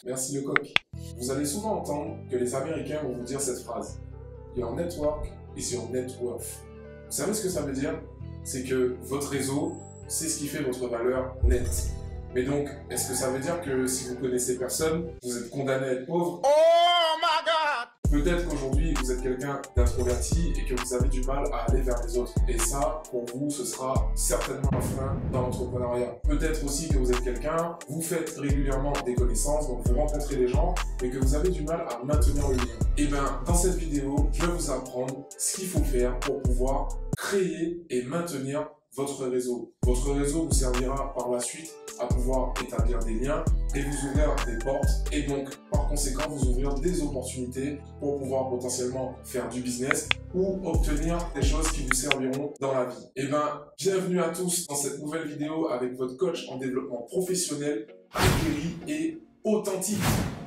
Merci le coq. Vous allez souvent entendre que les Américains vont vous dire cette phrase. Your network is your net worth. Vous savez ce que ça veut dire? C'est que votre réseau, c'est ce qui fait votre valeur nette. Mais donc, est-ce que ça veut dire que si vous connaissez personne, vous êtes condamné à être pauvre? Oh my God! Peut-être qu'aujourd'hui, vous êtes quelqu'un d'introverti et que vous avez du mal à aller vers les autres. Et ça, pour vous, ce sera certainement un frein dans l'entrepreneuriat. Peut-être aussi que vous êtes quelqu'un, vous faites régulièrement des connaissances, donc vous rencontrez des gens, mais que vous avez du mal à maintenir le lien. Et bien, dans cette vidéo, je vais vous apprendre ce qu'il faut faire pour pouvoir créer et maintenir votre réseau. Votre réseau vous servira par la suite à pouvoir établir des liens et vous ouvrir des portes et donc par conséquent vous ouvrir des opportunités pour pouvoir potentiellement faire du business ou obtenir des choses qui vous serviront dans la vie. Et bien, bienvenue à tous dans cette nouvelle vidéo avec votre coach en développement professionnel, aguerri et authentique.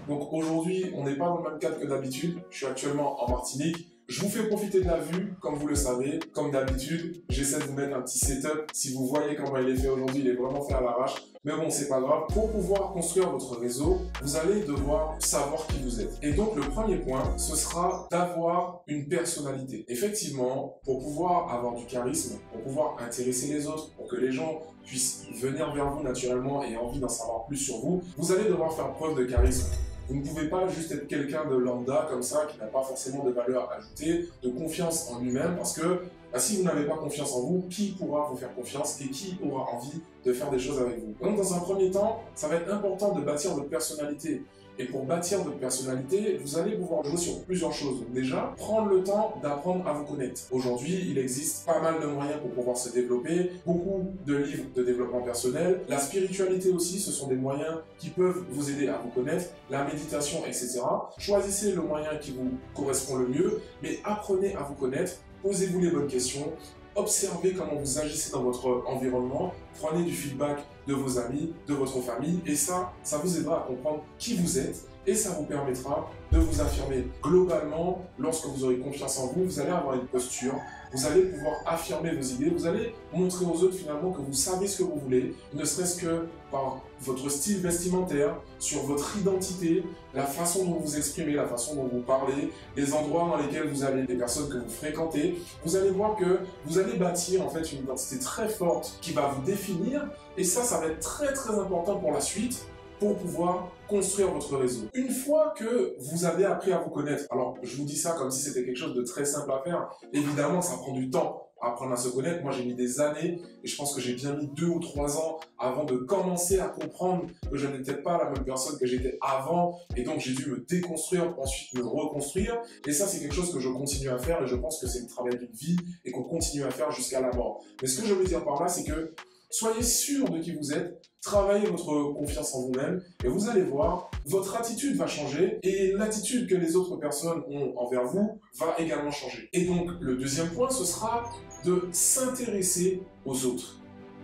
Donc aujourd'hui, on n'est pas dans le même cadre que d'habitude. Je suis actuellement en Martinique. Je vous fais profiter de la vue, comme vous le savez. Comme d'habitude, j'essaie de vous mettre un petit setup. Si vous voyez comment il est fait aujourd'hui, il est vraiment fait à l'arrache. Mais bon, c'est pas grave. Pour pouvoir construire votre réseau, vous allez devoir savoir qui vous êtes. Et donc, le premier point, ce sera d'avoir une personnalité. Effectivement, pour pouvoir avoir du charisme, pour pouvoir intéresser les autres, pour que les gens puissent venir vers vous naturellement et envie d'en savoir plus sur vous, vous allez devoir faire preuve de charisme. Vous ne pouvez pas juste être quelqu'un de lambda comme ça, qui n'a pas forcément de valeur ajoutée, de confiance en lui-même, parce que si vous n'avez pas confiance en vous, qui pourra vous faire confiance et qui aura envie de faire des choses avec vous? Donc dans un premier temps, ça va être important de bâtir votre personnalité. Et pour bâtir votre personnalité, vous allez pouvoir jouer sur plusieurs choses. Donc déjà, prendre le temps d'apprendre à vous connaître. Aujourd'hui, il existe pas mal de moyens pour pouvoir se développer, beaucoup de livres de développement personnel. La spiritualité aussi, ce sont des moyens qui peuvent vous aider à vous connaître, la méditation, etc. Choisissez le moyen qui vous correspond le mieux, mais apprenez à vous connaître, posez-vous les bonnes questions, observez comment vous agissez dans votre environnement, prenez du feedback de vos amis, de votre famille, et ça vous aidera à comprendre qui vous êtes, et ça vous permettra de vous affirmer. Globalement, lorsque vous aurez confiance en vous, vous allez avoir une posture, vous allez pouvoir affirmer vos idées, vous allez montrer aux autres finalement que vous savez ce que vous voulez, ne serait-ce que par votre style vestimentaire, sur votre identité, la façon dont vous exprimez, la façon dont vous parlez, les endroits dans lesquels vous allez, les personnes que vous fréquentez. Vous allez voir que vous allez bâtir en fait une identité très forte qui va vous définir, et ça va être très très important pour la suite, pour pouvoir construire votre réseau. Une fois que vous avez appris à vous connaître, alors je vous dis ça comme si c'était quelque chose de très simple à faire, évidemment ça prend du temps à apprendre à se connaître. Moi j'ai mis des années et je pense que j'ai bien mis 2 ou 3 ans avant de commencer à comprendre que je n'étais pas la même personne que j'étais avant, et donc j'ai dû me déconstruire, ensuite me reconstruire, et ça c'est quelque chose que je continue à faire et je pense que c'est le travail d'une vie et qu'on continue à faire jusqu'à la mort. Mais ce que je veux dire par là, c'est que soyez sûr de qui vous êtes, travaillez votre confiance en vous-même et vous allez voir, votre attitude va changer et l'attitude que les autres personnes ont envers vous va également changer. Et donc, le deuxième point, ce sera de s'intéresser aux autres.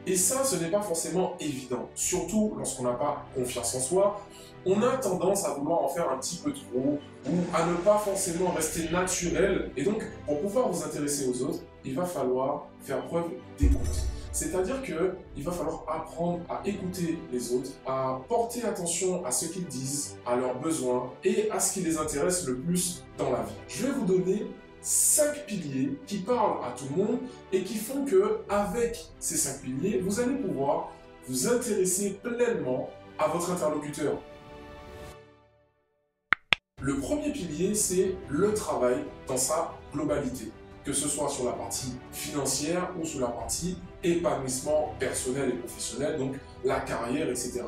Et ça, ce n'est pas forcément évident, surtout lorsqu'on n'a pas confiance en soi. On a tendance à vouloir en faire un petit peu trop ou à ne pas forcément rester naturel. Et donc, pour pouvoir vous intéresser aux autres, il va falloir faire preuve d'écoute. C'est-à-dire qu'il va falloir apprendre à écouter les autres, à porter attention à ce qu'ils disent, à leurs besoins et à ce qui les intéresse le plus dans la vie. Je vais vous donner 5 piliers qui parlent à tout le monde et qui font que, avec ces 5 piliers, vous allez pouvoir vous intéresser pleinement à votre interlocuteur. Le premier pilier, c'est le travail dans sa globalité, que ce soit sur la partie financière ou sur la partie épanouissement personnel et professionnel, donc la carrière, etc.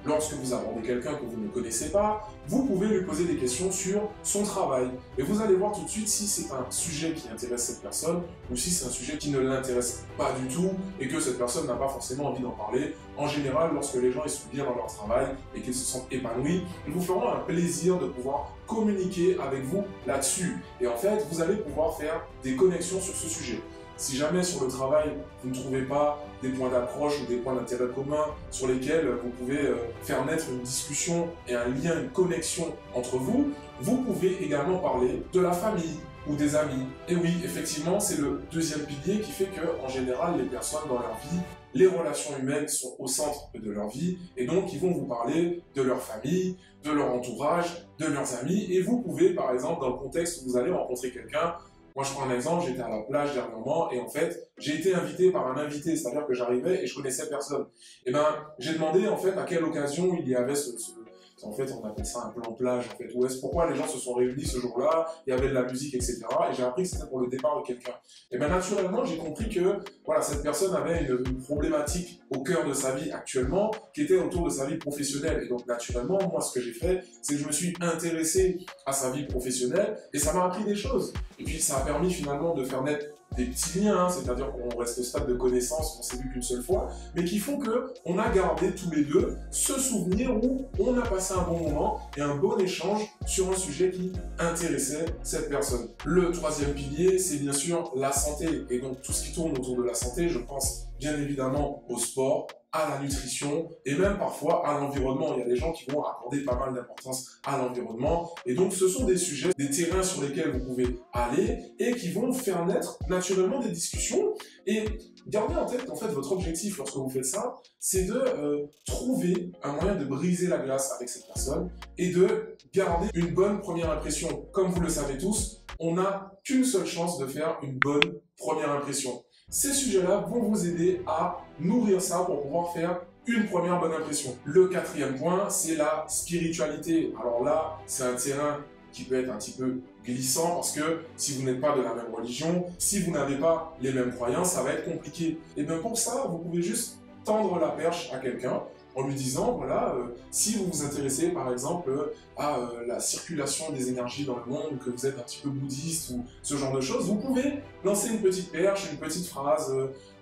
Lorsque vous abordez quelqu'un que vous ne connaissez pas, vous pouvez lui poser des questions sur son travail. Et vous allez voir tout de suite si c'est un sujet qui intéresse cette personne ou si c'est un sujet qui ne l'intéresse pas du tout et que cette personne n'a pas forcément envie d'en parler. En général, lorsque les gens sont bien dans leur travail et qu'ils se sentent épanouis, ils vous feront un plaisir de pouvoir communiquer avec vous là-dessus. Et en fait, vous allez pouvoir faire des connexions sur ce sujet. Si jamais sur le travail, vous ne trouvez pas des points d'approche ou des points d'intérêt communs sur lesquels vous pouvez faire naître une discussion et un lien, une connexion entre vous, vous pouvez également parler de la famille ou des amis. Et oui, effectivement, c'est le deuxième pilier qui fait que, en général, les personnes dans leur vie les relations humaines sont au centre de leur vie et donc ils vont vous parler de leur famille, de leur entourage, de leurs amis et vous pouvez par exemple dans le contexte où vous allez rencontrer quelqu'un, moi je prends un exemple, j'étais à la plage dernièrement et en fait j'ai été invité par un invité, c'est-à-dire que j'arrivais et je connaissais personne. Et ben j'ai demandé en fait à quelle occasion il y avait en fait, on appelle ça un plan plage, en fait. Où est-ce pourquoi les gens se sont réunis ce jour-là, il y avait de la musique, etc. Et j'ai appris que c'était pour le départ de quelqu'un. Et bien, naturellement, j'ai compris que, voilà, cette personne avait une problématique au cœur de sa vie actuellement, qui était autour de sa vie professionnelle. Et donc, naturellement, moi, ce que j'ai fait, c'est que je me suis intéressé à sa vie professionnelle, et ça m'a appris des choses. Et puis, ça a permis finalement de faire naître des petits liens, hein, c'est-à-dire qu'on reste au stade de connaissance, on s'est vu qu'une seule fois, mais qui font qu'on a gardé tous les deux ce souvenir où on a passé un bon moment et un bon échange sur un sujet qui intéressait cette personne. Le troisième pilier, c'est bien sûr la santé, et donc tout ce qui tourne autour de la santé, je pense bien évidemment au sport, à la nutrition et même parfois à l'environnement. Il y a des gens qui vont accorder pas mal d'importance à l'environnement et donc ce sont des sujets, des terrains sur lesquels vous pouvez aller et qui vont faire naître naturellement des discussions et gardez en tête qu'en fait votre objectif lorsque vous faites ça, c'est de trouver un moyen de briser la glace avec cette personne et de garder une bonne première impression. Comme vous le savez tous, on n'a qu'une seule chance de faire une bonne première impression. Ces sujets-là vont vous aider à nourrir ça pour pouvoir faire une première bonne impression. Le quatrième point, c'est la spiritualité. Alors là, c'est un terrain qui peut être un petit peu glissant parce que si vous n'êtes pas de la même religion, si vous n'avez pas les mêmes croyances, ça va être compliqué. Et bien pour ça, vous pouvez juste tendre la perche à quelqu'un en lui disant, voilà, si vous vous intéressez par exemple à la circulation des énergies dans le monde, que vous êtes un petit peu bouddhiste ou ce genre de choses, vous pouvez lancer une petite perche, une petite phrase,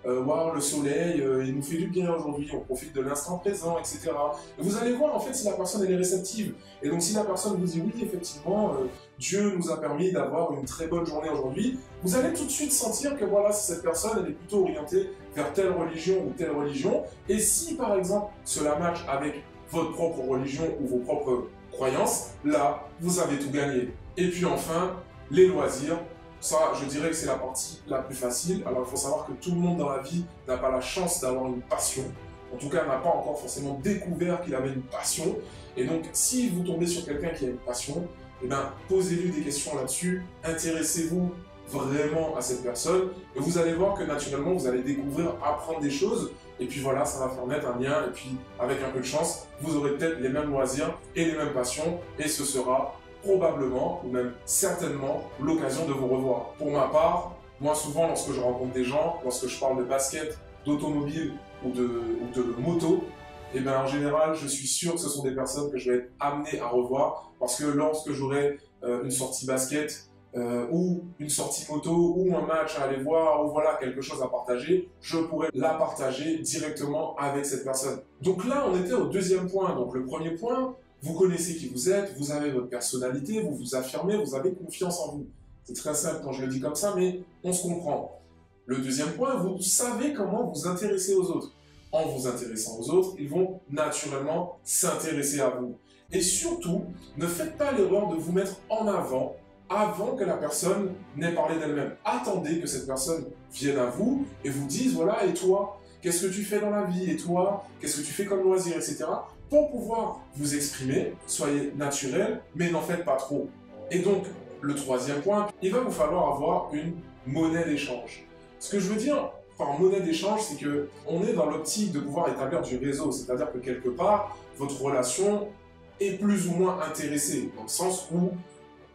voir le soleil, il nous fait du bien aujourd'hui, on profite de l'instant présent, etc. Et vous allez voir en fait si la personne elle est réceptive. Et donc si la personne vous dit oui, effectivement, Dieu nous a permis d'avoir une très bonne journée aujourd'hui, vous allez tout de suite sentir que voilà, cette personne elle est plutôt orientée vers telle religion ou telle religion. Et si par exemple cela match avec votre propre religion ou vos propres croyances, là, vous avez tout gagné. Et puis enfin, les loisirs. Ça, je dirais que c'est la partie la plus facile. Alors, il faut savoir que tout le monde dans la vie n'a pas la chance d'avoir une passion. En tout cas, n'a pas encore forcément découvert qu'il avait une passion. Et donc, si vous tombez sur quelqu'un qui a une passion, eh bien, posez-lui des questions là-dessus. Intéressez-vous vraiment à cette personne. Et vous allez voir que naturellement, vous allez découvrir, apprendre des choses. Et puis voilà, ça va faire naître un lien. Et puis, avec un peu de chance, vous aurez peut-être les mêmes loisirs et les mêmes passions. Et ce sera probablement, ou même certainement, l'occasion de vous revoir. Pour ma part, moi souvent lorsque je rencontre des gens, lorsque je parle de basket, d'automobile ou de moto, et bien en général, je suis sûr que ce sont des personnes que je vais être amené à revoir parce que lorsque j'aurai une sortie basket ou une sortie moto ou un match à aller voir ou voilà quelque chose à partager, je pourrai la partager directement avec cette personne. Donc là, on était au deuxième point. Donc le premier point, vous connaissez qui vous êtes, vous avez votre personnalité, vous vous affirmez, vous avez confiance en vous. C'est très simple quand je le dis comme ça, mais on se comprend. Le deuxième point, vous savez comment vous intéresser aux autres. En vous intéressant aux autres, ils vont naturellement s'intéresser à vous. Et surtout, ne faites pas l'erreur de vous mettre en avant que la personne n'ait parlé d'elle-même. Attendez que cette personne vienne à vous et vous dise, voilà, et toi, qu'est-ce que tu fais dans la vie? Et toi, qu'est-ce que tu fais comme loisir, etc. Pour pouvoir vous exprimer, soyez naturel, mais n'en faites pas trop. Et donc, le troisième point, il va vous falloir avoir une monnaie d'échange. Ce que je veux dire par monnaie d'échange, c'est que on est dans l'optique de pouvoir établir du réseau, c'est-à-dire que quelque part, votre relation est plus ou moins intéressée, dans le sens où,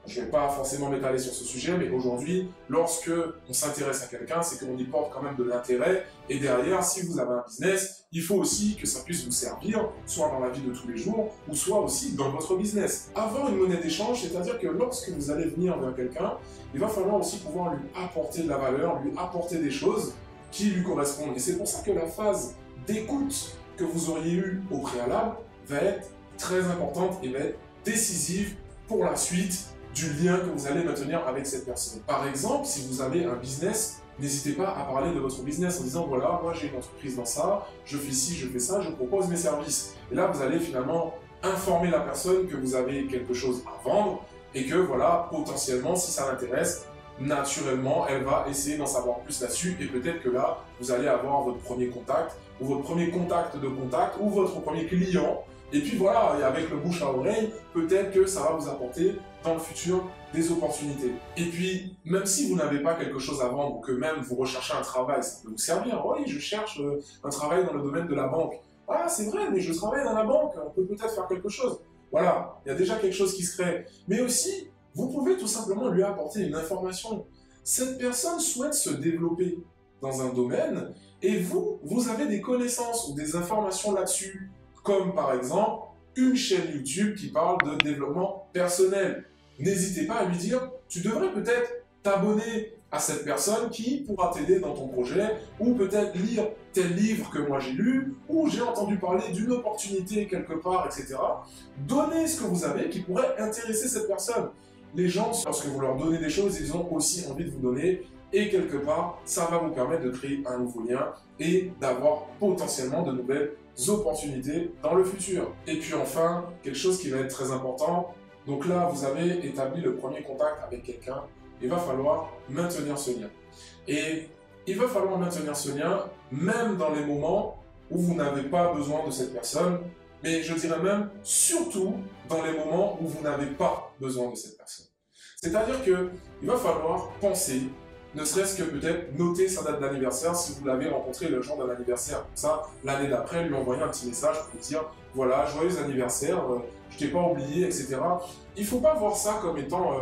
je ne vais pas forcément m'étaler sur ce sujet, mais aujourd'hui, lorsque on s'intéresse à quelqu'un, c'est qu'on y porte quand même de l'intérêt. Et derrière, si vous avez un business, il faut aussi que ça puisse vous servir, soit dans la vie de tous les jours, ou soit aussi dans votre business. Avoir une monnaie d'échange, c'est-à-dire que lorsque vous allez venir vers quelqu'un, il va falloir aussi pouvoir lui apporter de la valeur, lui apporter des choses qui lui correspondent. Et c'est pour ça que la phase d'écoute que vous auriez eue au préalable va être très importante et va être décisive pour la suite du lien que vous allez maintenir avec cette personne. Par exemple, si vous avez un business, n'hésitez pas à parler de votre business en disant voilà, moi j'ai une entreprise dans ça, je fais ci, je fais ça, je propose mes services. Et là, vous allez finalement informer la personne que vous avez quelque chose à vendre et que voilà, potentiellement, si ça l'intéresse, naturellement, elle va essayer d'en savoir plus là-dessus et peut-être que là, vous allez avoir votre premier contact ou votre premier contact de contact, ou votre premier client. Et puis voilà, et avec le bouche à oreille, peut-être que ça va vous apporter dans le futur des opportunités. Et puis, même si vous n'avez pas quelque chose à vendre, ou que même vous recherchez un travail, ça peut vous servir. Oui, je cherche un travail dans le domaine de la banque. Ah, c'est vrai, mais je travaille dans la banque, on peut peut-être faire quelque chose. Voilà, il y a déjà quelque chose qui se crée. Mais aussi, vous pouvez tout simplement lui apporter une information. Cette personne souhaite se développer dans un domaine, et vous avez des connaissances ou des informations là-dessus. Comme par exemple, une chaîne YouTube qui parle de développement personnel. N'hésitez pas à lui dire, tu devrais peut-être t'abonner à cette personne qui pourra t'aider dans ton projet, ou peut-être lire tel livre que moi j'ai lu, ou j'ai entendu parler d'une opportunité quelque part, etc. Donnez ce que vous avez qui pourrait intéresser cette personne. Les gens, lorsque vous leur donnez des choses, ils ont aussi envie de vous donner, et quelque part, ça va vous permettre de créer un nouveau lien et d'avoir potentiellement de nouvelles opportunités dans le futur. Et puis enfin, quelque chose qui va être très important, donc là, vous avez établi le premier contact avec quelqu'un, il va falloir maintenir ce lien. Et il va falloir maintenir ce lien, même dans les moments où vous n'avez pas besoin de cette personne, mais je dirais même surtout dans les moments où vous n'avez pas besoin de cette personne. C'est-à-dire qu'il va falloir penser, ne serait-ce que peut-être noter sa date d'anniversaire si vous l'avez rencontré le jour d'un anniversaire. Comme ça, l'année d'après, lui envoyer un petit message pour lui dire « Voilà, joyeux anniversaire, je t'ai pas oublié, etc. » Il ne faut pas voir ça comme étant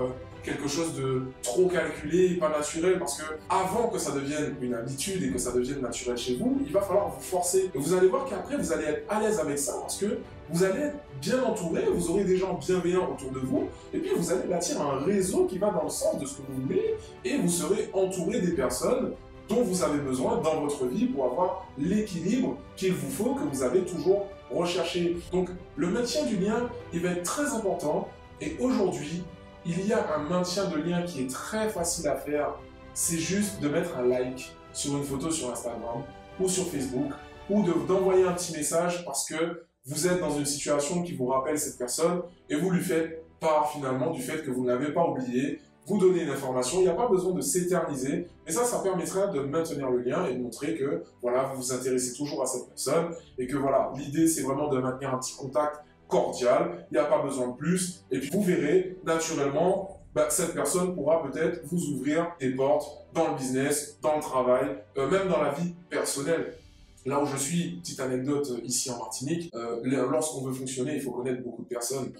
quelque chose de trop calculé et pas naturel, parce que avant que ça devienne une habitude et que ça devienne naturel chez vous, il va falloir vous forcer. Et vous allez voir qu'après, vous allez être à l'aise avec ça, parce que vous allez être bien entouré, vous aurez des gens bienveillants autour de vous, et puis vous allez bâtir un réseau qui va dans le sens de ce que vous voulez, et vous serez entouré des personnes dont vous avez besoin dans votre vie pour avoir l'équilibre qu'il vous faut, que vous avez toujours recherché. Donc le maintien du lien, il va être très important, et aujourd'hui, il y a un maintien de lien qui est très facile à faire, c'est juste de mettre un like sur une photo sur Instagram ou sur Facebook, ou d'envoyer un petit message parce que vous êtes dans une situation qui vous rappelle cette personne et vous lui faites part finalement du fait que vous ne l'avez pas oublié, vous donnez une information, il n'y a pas besoin de s'éterniser, mais ça permettra de maintenir le lien et de montrer que voilà, vous vous intéressez toujours à cette personne et que voilà, l'idée c'est vraiment de maintenir un petit contact cordial, il n'y a pas besoin de plus, et puis vous verrez naturellement, cette personne pourra peut-être vous ouvrir des portes dans le business, dans le travail, même dans la vie personnelle. Là où je suis, petite anecdote ici en Martinique, lorsqu'on veut fonctionner, il faut connaître beaucoup de personnes,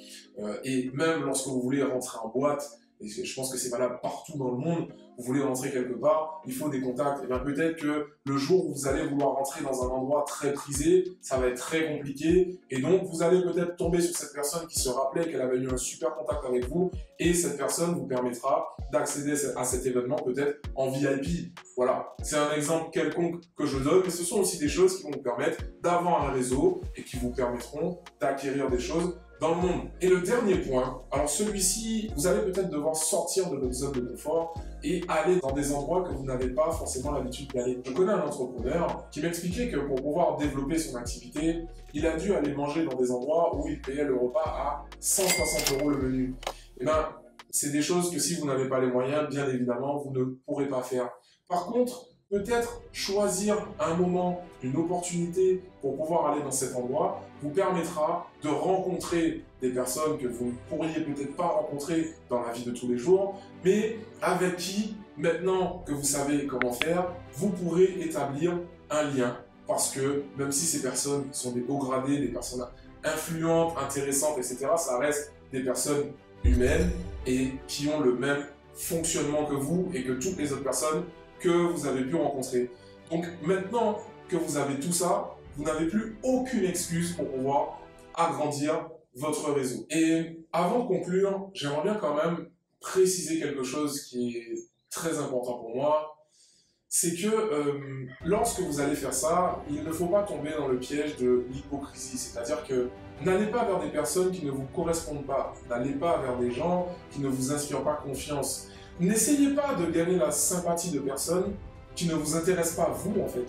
et même lorsque vous voulez rentrer en boîte, et je pense que c'est valable partout dans le monde, vous voulez rentrer quelque part, il faut des contacts. Et bien peut-être que le jour où vous allez vouloir rentrer dans un endroit très prisé, ça va être très compliqué. Et donc vous allez peut-être tomber sur cette personne qui se rappelait qu'elle avait eu un super contact avec vous. Et cette personne vous permettra d'accéder à cet événement peut-être en VIP. Voilà, c'est un exemple quelconque que je donne, mais ce sont aussi des choses qui vont vous permettre d'avoir un réseau et qui vous permettront d'acquérir des choses dans le monde. Et le dernier point, alors celui-ci, vous allez peut-être devoir sortir de votre zone de confort et aller dans des endroits que vous n'avez pas forcément l'habitude d'aller. Je connais un entrepreneur qui m'expliquait que pour pouvoir développer son activité, il a dû aller manger dans des endroits où il payait le repas à 160 € le menu. Et bien, c'est des choses que si vous n'avez pas les moyens, bien évidemment, vous ne pourrez pas faire. Par contre, peut-être choisir un moment, une opportunité pour pouvoir aller dans cet endroit vous permettra de rencontrer des personnes que vous ne pourriez peut-être pas rencontrer dans la vie de tous les jours, mais avec qui, maintenant que vous savez comment faire, vous pourrez établir un lien. Parce que même si ces personnes sont des hauts gradés, des personnes influentes, intéressantes, etc., ça reste des personnes humaines et qui ont le même fonctionnement que vous et que toutes les autres personnes que vous avez pu rencontrer. Donc maintenant que vous avez tout ça, vous n'avez plus aucune excuse pour pouvoir agrandir votre réseau. Et avant de conclure, j'aimerais bien quand même préciser quelque chose qui est très important pour moi. C'est que lorsque vous allez faire ça, il ne faut pas tomber dans le piège de l'hypocrisie. C'est-à-dire que n'allez pas vers des personnes qui ne vous correspondent pas. N'allez pas vers des gens qui ne vous inspirent pas confiance. N'essayez pas de gagner la sympathie de personnes qui ne vous intéressent pas, vous, en fait.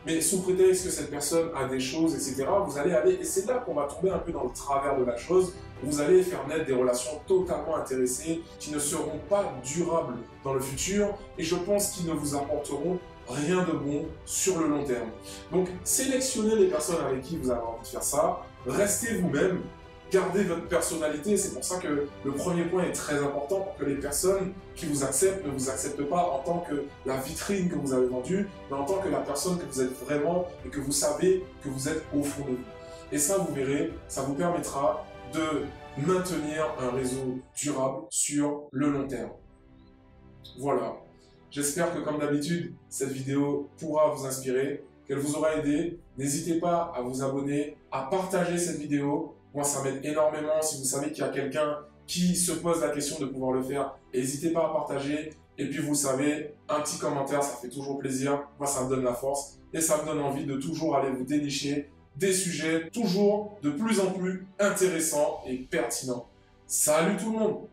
Mais sous prétexte que cette personne a des choses, etc., vous allez aller, et c'est là qu'on va tomber un peu dans le travers de la chose, vous allez faire naître des relations totalement intéressées qui ne seront pas durables dans le futur, et je pense qu'ils ne vous apporteront rien de bon sur le long terme. Donc, sélectionnez les personnes avec qui vous avez envie de faire ça, restez vous-même, gardez votre personnalité. C'est pour ça que le premier point est très important, pour que les personnes qui vous acceptent ne vous acceptent pas en tant que la vitrine que vous avez vendue, mais en tant que la personne que vous êtes vraiment et que vous savez que vous êtes au fond de vous. Et ça, vous verrez, ça vous permettra de maintenir un réseau durable sur le long terme. Voilà. J'espère que, comme d'habitude, cette vidéo pourra vous inspirer, qu'elle vous aura aidé. N'hésitez pas à vous abonner, à partager cette vidéo. Moi, ça m'aide énormément. Si vous savez qu'il y a quelqu'un qui se pose la question de pouvoir le faire, n'hésitez pas à partager. Et puis, vous savez, un petit commentaire, ça fait toujours plaisir. Moi, ça me donne la force et ça me donne envie de toujours aller vous dénicher des sujets toujours de plus en plus intéressants et pertinents. Salut tout le monde!